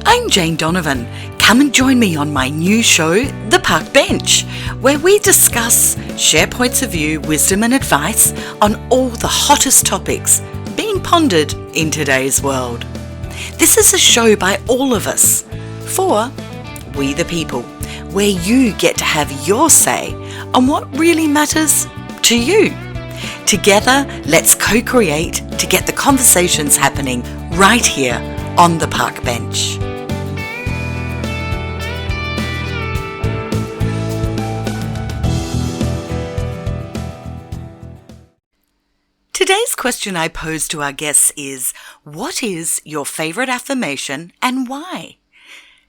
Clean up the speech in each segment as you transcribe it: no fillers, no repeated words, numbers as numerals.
I'm Jane Donovan. Come and join me on my new show, The Park Bench, where we discuss, share points of view, wisdom and advice on all the hottest topics being pondered in today's world. This is a show by all of us, for we the people, where you get to have your say on what really matters to you. Together, let's co-create to get the conversations happening right here on the Park Bench. Today's question I pose to our guests is, what is your favourite affirmation and why?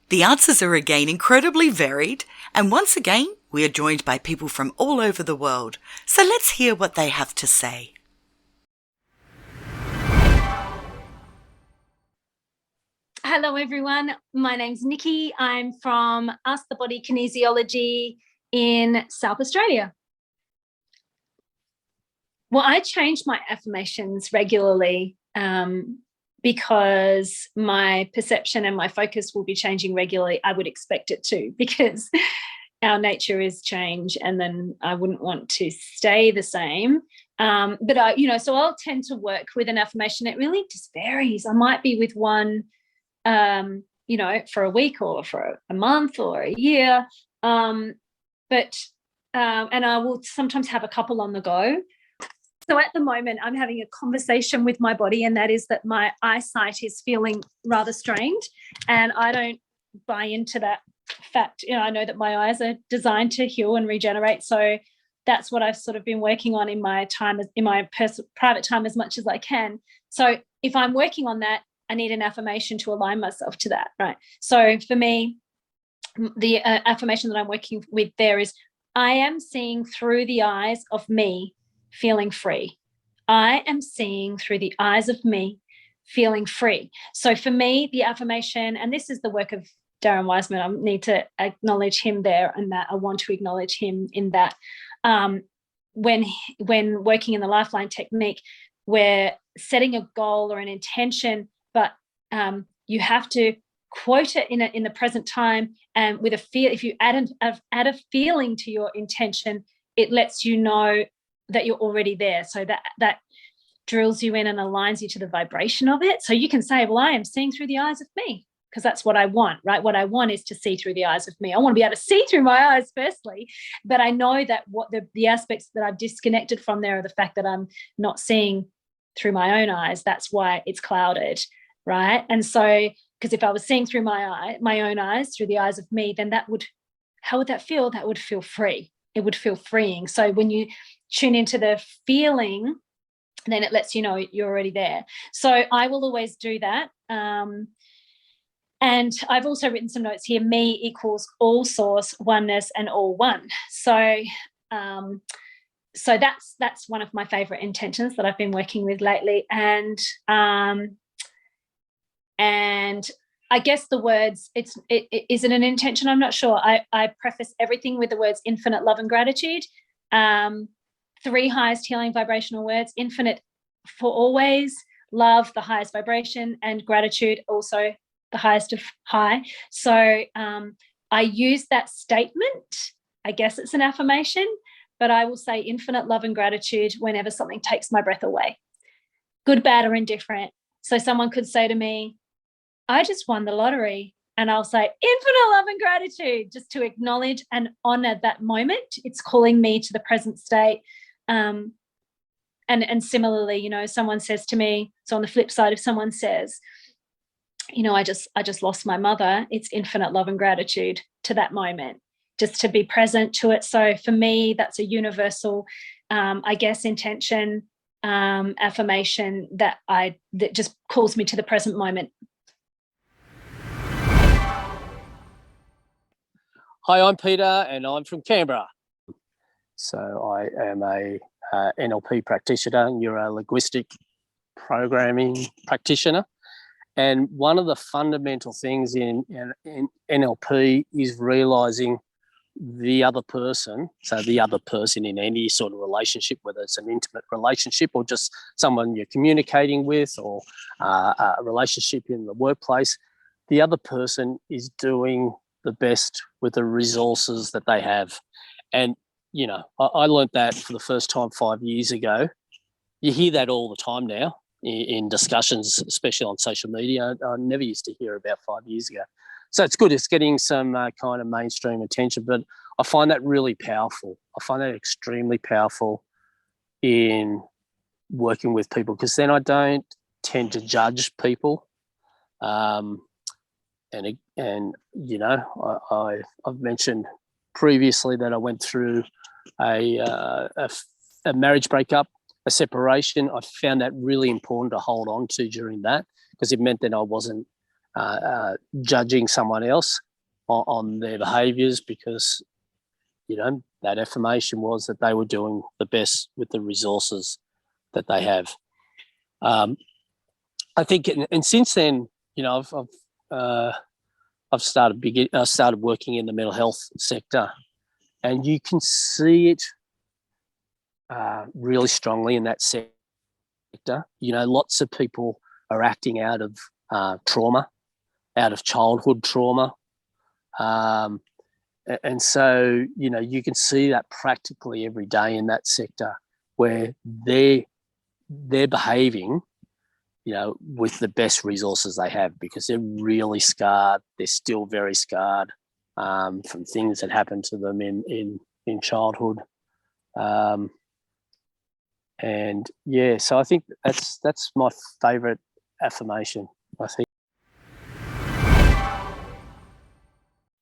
The answers are again incredibly varied, and once again, we are joined by people from all over the world. So let's hear what they have to say. Hello everyone, my name's Nikki. I'm from Ask the Body Kinesiology in South Australia. Well, I change my affirmations regularly because my perception and my focus will be changing regularly. I would expect it to, because our nature is change, and then I wouldn't want to stay the same. But so I'll tend to work with an affirmation. It really just varies. I might be with one, for a week or for a month or a year. And I will sometimes have a couple on the go. So at the moment, I'm having a conversation with my body, and that is that my eyesight is feeling rather strained, and I don't buy into that fact. I know that my eyes are designed to heal and regenerate. So that's what I've sort of been working on in my time, in my private time, as much as I can. So if I'm working on that, I need an affirmation to align myself to that, right? So for me, the affirmation that I'm working with there is, I am seeing through the eyes of me, feeling free. I am seeing through the eyes of me, feeling free. So for me, the affirmation, and this is the work of Darren Wiseman, I need to acknowledge him there, and that I want to acknowledge him in that. When working in the Lifeline technique, we're setting a goal or an intention, but you have to quote it in the present time, and with a feel. If you add a feeling to your intention, it lets you know that you're already there. So that drills you in and aligns you to the vibration of it. So you can say, well, I am seeing through the eyes of me, because that's what I want, right? What I want is to see through the eyes of me. I want to be able to see through my eyes firstly, but I know that what the aspects that I've disconnected from there are the fact that I'm not seeing through my own eyes. That's why it's clouded, right? And so, because if I was seeing through my own eyes, through the eyes of me, then how would that feel? That would feel free. It would feel freeing. So when you tune into the feeling, then it lets you know you're already there. So I will always do that. And I've also written some notes here. Me equals all source, oneness, and all one. So that's one of my favorite intentions that I've been working with lately. And I guess the words, is it an intention? I'm not sure. I preface everything with the words infinite love and gratitude. 3 highest healing vibrational words: infinite for always, love, the highest vibration, and gratitude, also the highest of high. So I use that statement. I guess it's an affirmation, but I will say infinite love and gratitude whenever something takes my breath away, good, bad, or indifferent. So someone could say to me, I just won the lottery. And I'll say infinite love and gratitude, just to acknowledge and honor that moment. It's calling me to the present state. And similarly, someone says to me, so on the flip side, if someone says, I just lost my mother, it's infinite love and gratitude to that moment, just to be present to it. So for me, that's a universal, intention, affirmation that just calls me to the present moment. Hi, I'm Peter, and I'm from Canberra. So I am a NLP practitioner, neuro-linguistic programming practitioner. And one of the fundamental things in NLP is realising the other person, so the other person in any sort of relationship, whether it's an intimate relationship or just someone you're communicating with, or a relationship in the workplace, the other person is doing the best with the resources that they have. And, I learned that for the first time 5 years ago. You hear that all the time now in discussions, especially on social media. I never used to hear about 5 years ago. So it's good. It's getting some kind of mainstream attention, but I find that really powerful. I find that extremely powerful in working with people, because then I don't tend to judge people. I've mentioned previously that I went through a marriage breakup, a separation. I found that really important to hold on to during that, because it meant that I wasn't judging someone else on their behaviours, because that affirmation was that they were doing the best with the resources that they have. I think, and since then, I've started working in the mental health sector, and you can see it really strongly in that sector. Lots of people are acting out of trauma, out of childhood trauma. And so, you can see that practically every day in that sector, where they're behaving, with the best resources they have, because they're really scarred. They're still very scarred from things that happened to them in childhood. So I think that's my favourite affirmation, I think.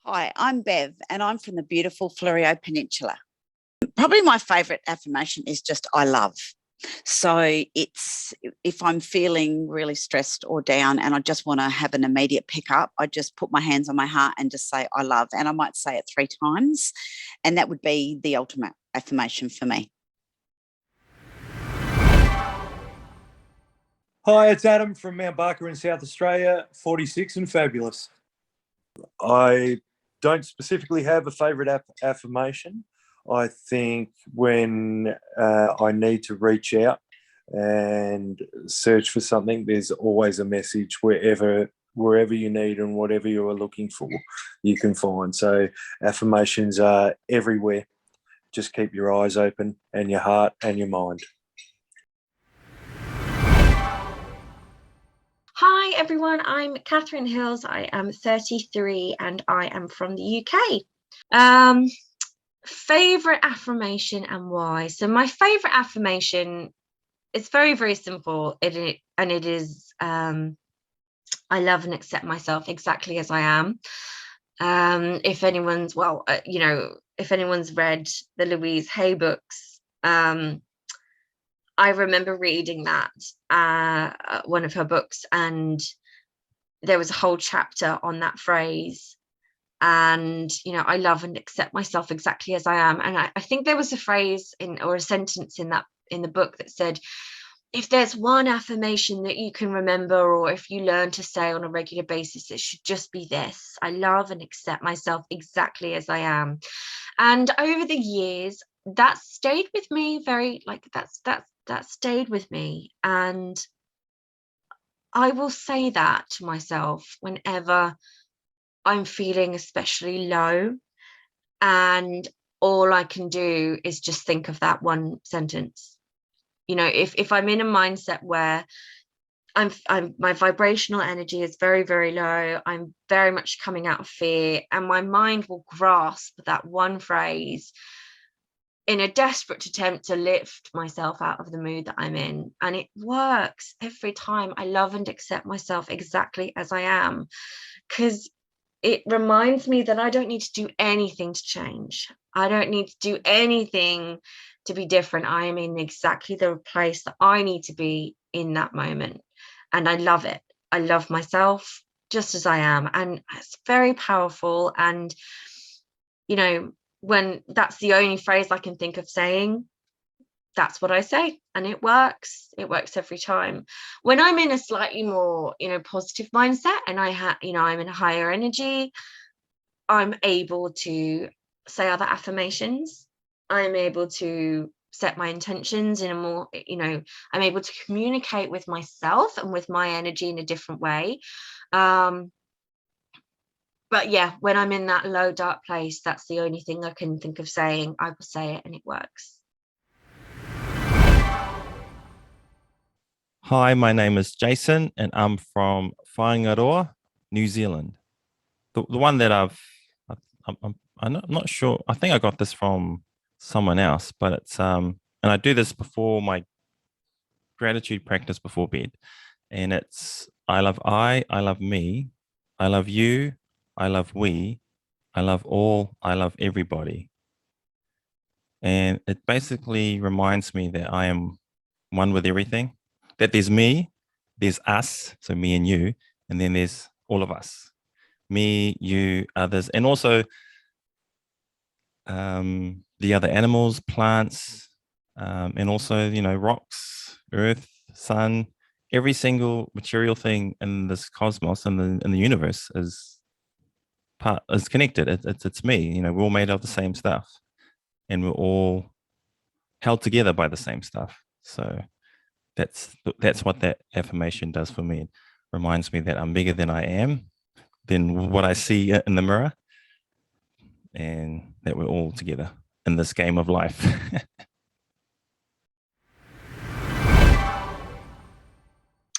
Hi, I'm Bev, and I'm from the beautiful Fleurieu Peninsula. Probably my favourite affirmation is just I love. So it's, if I'm feeling really stressed or down and I just want to have an immediate pickup, I just put my hands on my heart and just say I love, and I might say it 3 times, and that would be the ultimate affirmation for me. Hi, it's Adam from Mount Barker in South Australia, 46 and fabulous. I don't specifically have a favourite affirmation. I think when I need to reach out and search for something, there's always a message wherever you need and whatever you are looking for, you can find. So affirmations are everywhere. Just keep your eyes open and your heart and your mind. Hi everyone, I'm Catherine Hills. I am 33 and I am from the UK. Favorite affirmation and why? So my favorite affirmation is very, very simple. It is I love and accept myself exactly as I am. If anyone's read the Louise Hay books, I remember reading that, one of her books, and there was a whole chapter on that phrase. And, I love and accept myself exactly as I am. And I think there was a phrase or a sentence in the book that said, if there's one affirmation that you can remember, or if you learn to say on a regular basis, it should just be this: I love and accept myself exactly as I am. And over the years, that stayed with me that stayed with me. And I will say that to myself whenever I'm feeling especially low, and all I can do is just think of that one sentence. If I'm in a mindset where my vibrational energy is very, very low, I'm very much coming out of fear, and my mind will grasp that one phrase in a desperate attempt to lift myself out of the mood that I'm in. And it works every time. I love and accept myself exactly as I am, because it reminds me that I don't need to do anything to change. I don't need to do anything to be different. I am in exactly the place that I need to be in that moment. And I love it. I love myself just as I am. And it's very powerful. And, when that's the only phrase I can think of saying, that's what I say, and it works every time. When I'm in a slightly more positive mindset, and I'm in a higher energy, I'm able to say other affirmations. I'm able to set my intentions in a more, I'm able to communicate with myself and with my energy in a different way. But yeah, when I'm in that low, dark place, that's the only thing I can think of saying. I will say it and it works. Hi, my name is Jason and I'm from Whangaroa, New Zealand. The one that I'm not sure. I think I got this from someone else, but it's and I do this before my gratitude practice before bed, and it's I love me, I love you, I love we, I love all, I love everybody, and it basically reminds me that I am one with everything. That there's me, there's us, so me and you, and then there's all of us, me, you, others, and also the other animals, plants, and also, rocks, earth, sun, every single material thing in this cosmos and in the universe is connected. It's me. We're all made of the same stuff, and we're all held together by the same stuff. So that's what that affirmation does for me. It reminds me that I'm bigger than I am, than what I see in the mirror, and that we're all together in this game of life.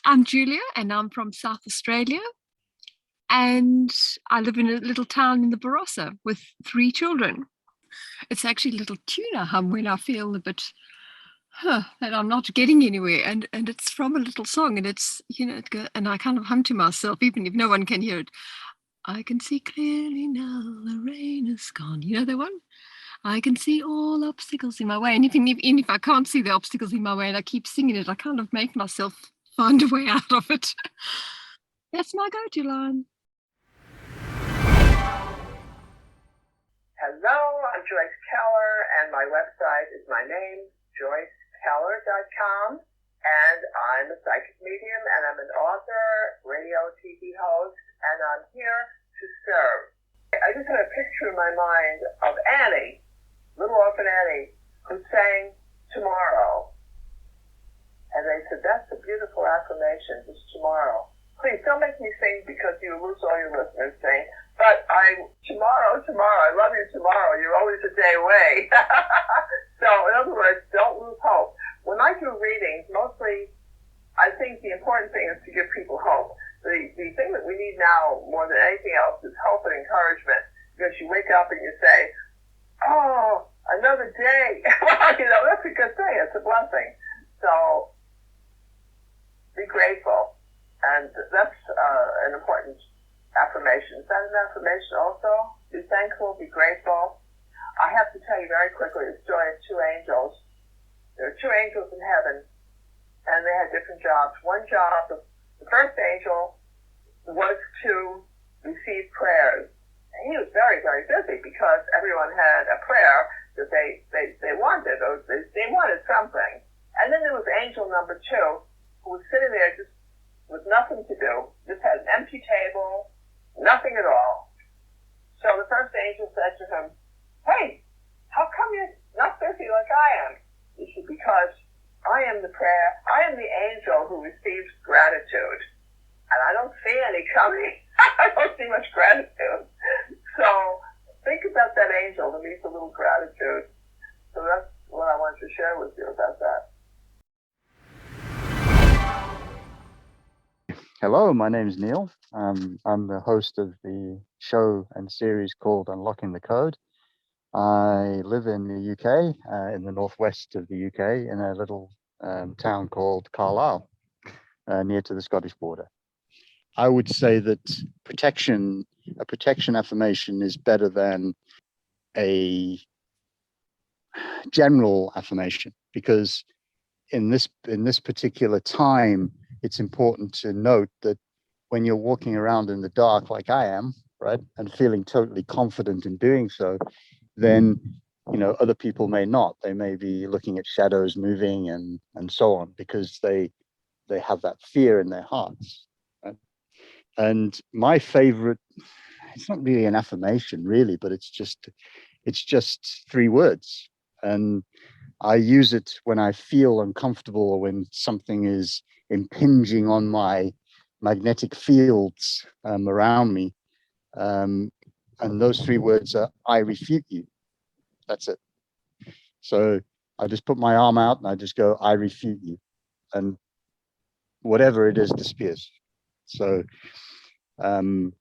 I'm Julia and I'm from South Australia, and I live in a little town in the Barossa with 3 children. It's actually a little tuna hum when I feel a bit that I'm not getting anywhere, and it's from a little song, and it's and I kind of hum to myself even if no one can hear it. I can see clearly now the rain is gone. You know that one? I can see all obstacles in my way. And even if I can't see the obstacles in my way and I keep singing it, I kind of make myself find a way out of it. That's my go-to line. Hello, I'm Joyce Keller, and my website is my name, joycekeller.com. And I'm a psychic medium, and I'm an author, radio, TV host, and I'm here to serve. I just had a picture in my mind of Annie, little orphan Annie, who sang Tomorrow. And they said, that's a beautiful affirmation, just tomorrow. Please don't make me sing because you lose all your listeners sing. But tomorrow, I love you tomorrow. You're always a day away. So in other words, don't lose hope. When I do readings, mostly I think the important thing is to give people hope. The thing that we need now more than anything else is hope and encouragement. Because you wake up and you say, oh, another day. Well, that's a good thing. It's a blessing. So be grateful. And that's an important affirmation. Is that an affirmation also? Be thankful, be grateful. I have to tell you very quickly the story of 2 angels. There were 2 angels in heaven, and they had different jobs. One job, the first angel, was to receive prayers. And he was very, very busy because everyone had a prayer that they wanted, or they wanted something. And then there was angel number 2, who was sitting there just with nothing to do, just had an empty table, nothing at all. So the first angel said to him, hey, how come you're not busy like I am? He said, because I am the angel who receives gratitude. And I don't see any coming. I don't see much gratitude. So think about that angel that needs a little gratitude. So that's what I wanted to share with you about that. Hello, my name is Neil. I'm the host of the show and series called Unlocking the Code. I live in the UK, in the northwest of the UK, in a little town called Carlisle, near to the Scottish border. I would say that a protection affirmation is better than a general affirmation, because in this particular time, it's important to note that when you're walking around in the dark like I am, right, and feeling totally confident in doing so, then other people may not. They may be looking at shadows moving and so on, because they have that fear in their hearts. Right? And my favorite, it's not really an affirmation really, but it's just 3 words. And I use it when I feel uncomfortable or when something is impinging on my magnetic fields around me. And those 3 words are, I refute you. That's it. So I just put my arm out and I just go, I refute you. And whatever it is disappears. So, and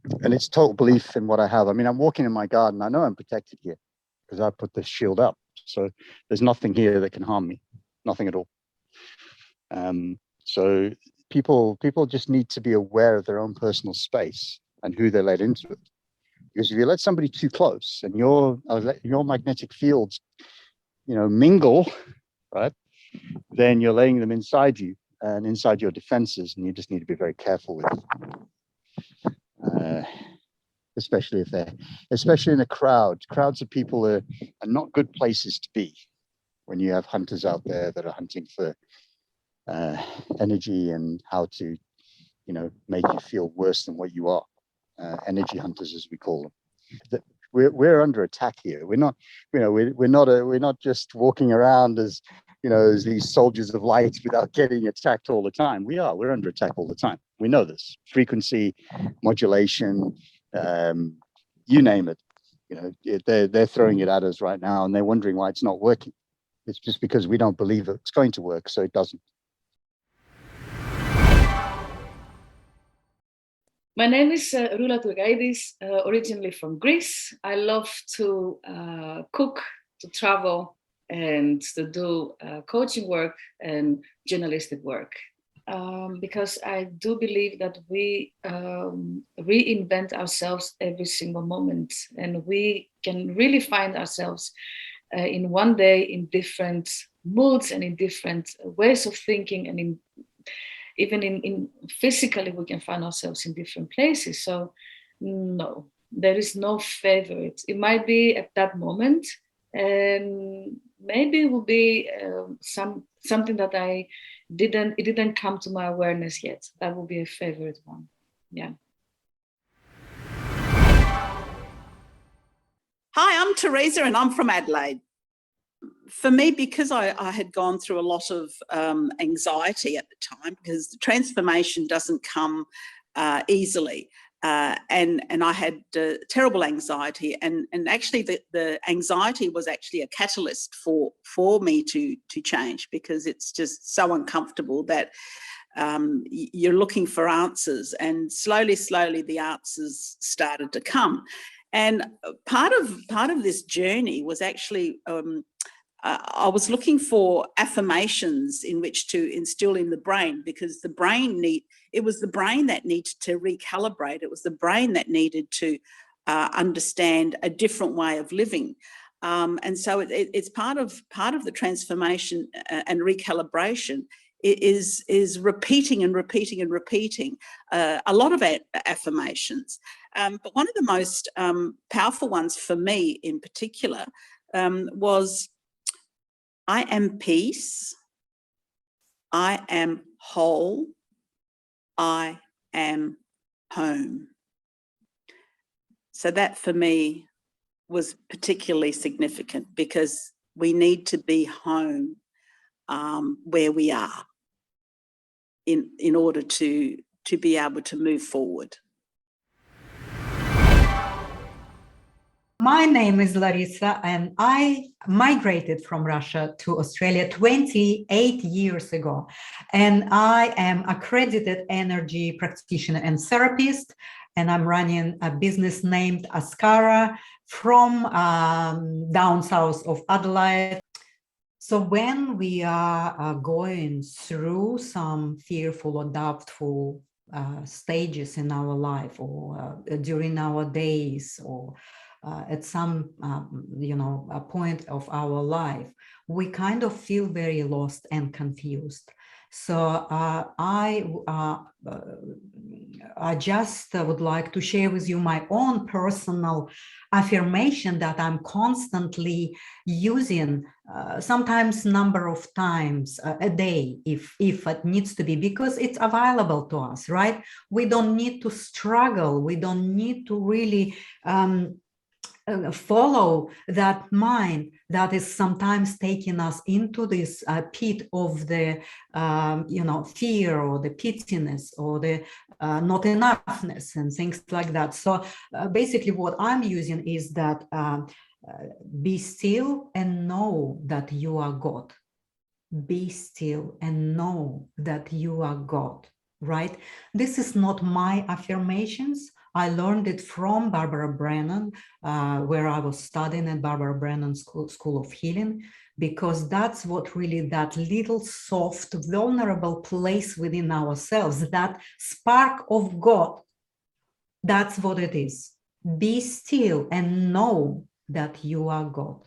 it's total belief in what I have. I mean, I'm walking in my garden. I know I'm protected here because I put this shield up. So there's nothing here that can harm me. Nothing at all. So people just need to be aware of their own personal space and who they let into it. Because if you let somebody too close and your magnetic fields, mingle, right, then you're letting them inside you and inside your defenses, and you just need to be very careful with it. Especially especially in a crowd. Crowds of people are not good places to be when you have hunters out there that are hunting for energy and how to, make you feel worse than what you are. Energy hunters, as we call them. We're under attack here. We're not, we're not just walking around as, as these soldiers of light without getting attacked all the time. We're under attack all the time. We know this. Frequency, modulation, you name it. They're throwing it at us right now, and they're wondering why it's not working. It's just because we don't believe it's going to work, so it doesn't. My name is Rula Turgaidis, originally from Greece. I love to cook, to travel, and to do coaching work and journalistic work. Because I do believe that we reinvent ourselves every single moment, and we can really find ourselves in one day in different moods and in different ways of thinking, and even in physically we can find ourselves in different places. So no, there is no favorite. It might be at that moment, and maybe it will be something that it didn't come to my awareness yet. That will be a favorite one. Yeah. Hi, I'm Teresa and I'm from Adelaide. For me, because I had gone through a lot of anxiety at the time, because the transformation doesn't come easily. And I had terrible anxiety, and actually the anxiety was actually a catalyst for me to change, because it's just so uncomfortable that you're looking for answers, and slowly the answers started to come. And part of this journey was actually I was looking for affirmations in which to instill in the brain, because it was the brain that needed to recalibrate. It was the brain that needed to understand a different way of living. And so it's part of the transformation and recalibration is repeating and repeating and repeating a lot of affirmations. But one of the most powerful ones for me in particular was, I am peace, I am whole, I am home. So that for me was particularly significant, because we need to be home where we are in order to be able to move forward. My name is Larissa, and I migrated from Russia to Australia 28 years ago. And I am accredited energy practitioner and therapist, and I'm running a business named Ascara from down south of Adelaide. So when we are going through some fearful or doubtful stages in our life, or during our days, or at some a point of our life, we kind of feel very lost and confused. So I just would like to share with you my own personal affirmation that I'm constantly using, sometimes number of times a day, if it needs to be, because it's available to us, right? We don't need to struggle. We don't need to really follow that mind that is sometimes taking us into this pit of the fear or the pittiness or the not enoughness and things like that. So basically what I'm using is that be still and know that you are God. Be still and know that you are God, right? This is not my affirmations. I learned it from Barbara Brennan, where I was studying at Barbara Brennan School of Healing, because that's what really, that little soft, vulnerable place within ourselves, that spark of God, that's what it is. Be still and know that you are God.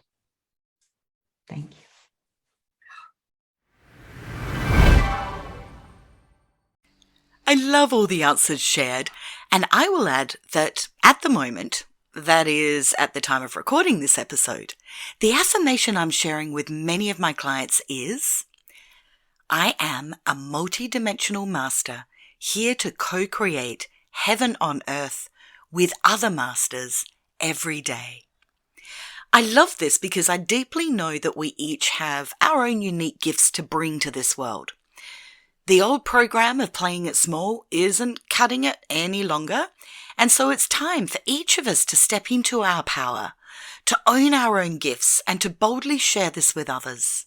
Thank you. I love all the answers shared, and I will add that at the moment, that is at the time of recording this episode, the affirmation I'm sharing with many of my clients is, I am a multidimensional master here to co-create heaven on earth with other masters every day. I love this because I deeply know that we each have our own unique gifts to bring to this world. The old program of playing it small isn't cutting it any longer, and so it's time for each of us to step into our power, to own our own gifts, and to boldly share this with others.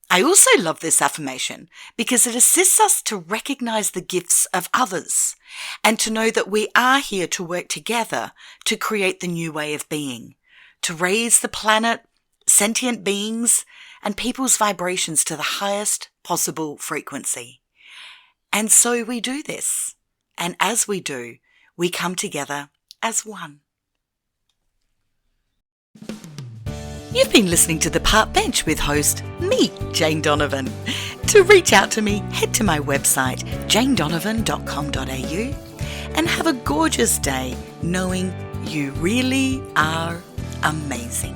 I also love this affirmation because it assists us to recognize the gifts of others and to know that we are here to work together to create the new way of being, to raise the planet, sentient beings, and people's vibrations to the highest possible frequency. And so we do this. And as we do, we come together as one. You've been listening to The Park Bench with host me, Jane Donovan. To reach out to me, head to my website, janedonovan.com.au, and have a gorgeous day knowing you really are amazing.